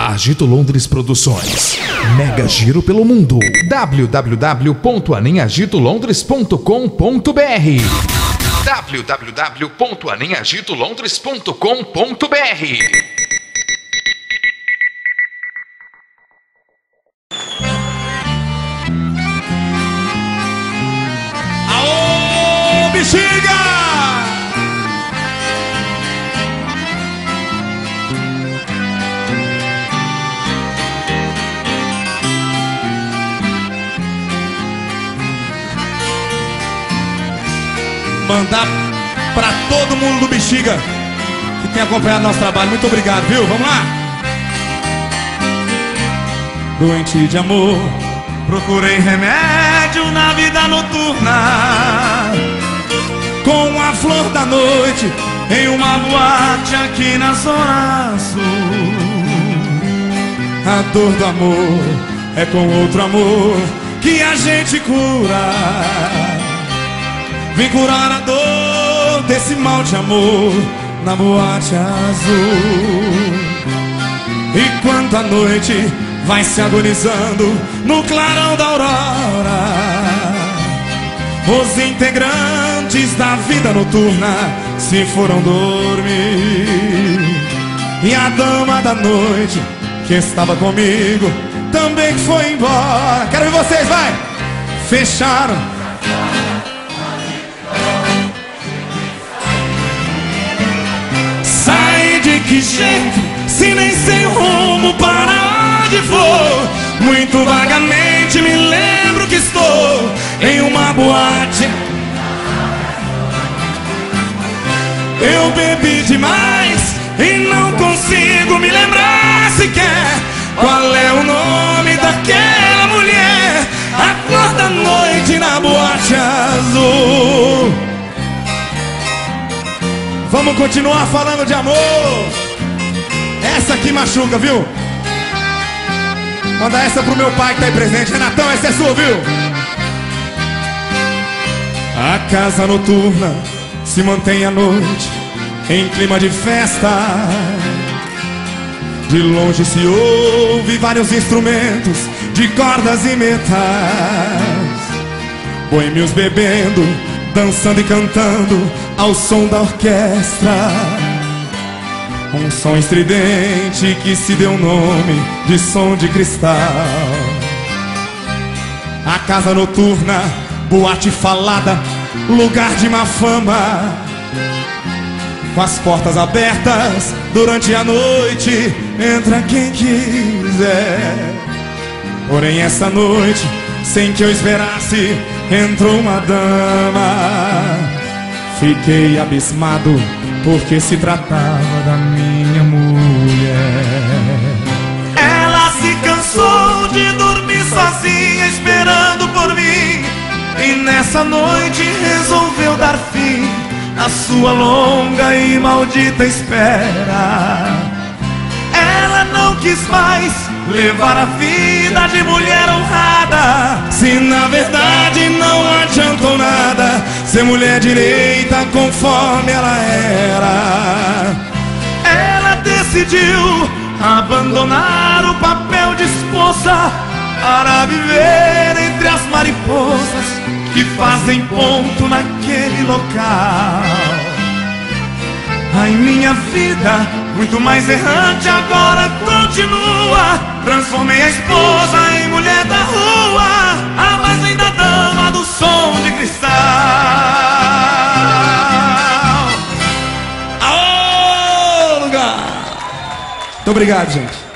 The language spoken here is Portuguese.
Agito Londres Produções. Mega giro pelo mundo. www.anemagitolondres.com.br www.anemagitolondres.com.br. Aô, bexiga! Mandar pra todo mundo do Bexiga que tem acompanhado nosso trabalho. Muito obrigado, viu? Vamos lá! Doente de amor, procurei remédio na vida noturna, com a flor da noite em uma boate aqui na Zona Sul. A dor do amor é com outro amor que a gente cura. Vim curar a dor desse mal de amor na boate azul. E quando a noite vai se agonizando no clarão da aurora, os integrantes da vida noturna se foram dormir. E a dama da noite que estava comigo também foi embora. Quero ver vocês, vai! Fecharam. De que jeito, se nem sei o rumo para onde vou? Muito vagamente me lembro que estou em uma boate. Eu bebi demais e não consigo me lembrar sequer qual é o nome daquela mulher, a cor da noite na boate azul. Vamos continuar falando de amor. Essa aqui machuca, viu? Manda essa pro meu pai que tá aí presente. Renatão, essa é sua, viu? A casa noturna se mantém à noite em clima de festa. De longe se ouve vários instrumentos de cordas e metais, boêmios bebendo, dançando e cantando ao som da orquestra. Um som estridente que se deu nome de som de cristal. A casa noturna, boate falada, lugar de má fama, com as portas abertas durante a noite, entra quem quiser. Porém essa noite, sem que eu esperasse, entrou uma dama. Fiquei abismado, porque se tratava da minha mulher. Ela se cansou de dormir sozinha esperando por mim, e nessa noite resolveu dar fim à sua longa e maldita espera. Ela não quis mais levar a vida de mulher honrada, se na verdade não adiantou nada ser mulher direita conforme ela era. Ela decidiu abandonar o papel de esposa para viver entre as mariposas que fazem ponto naquele local. Ai, minha vida, muito mais errante agora continua. Transformei a esposa em mulher da rua, a mais linda dama do som de cristal. Aô, lugar! Muito obrigado, gente.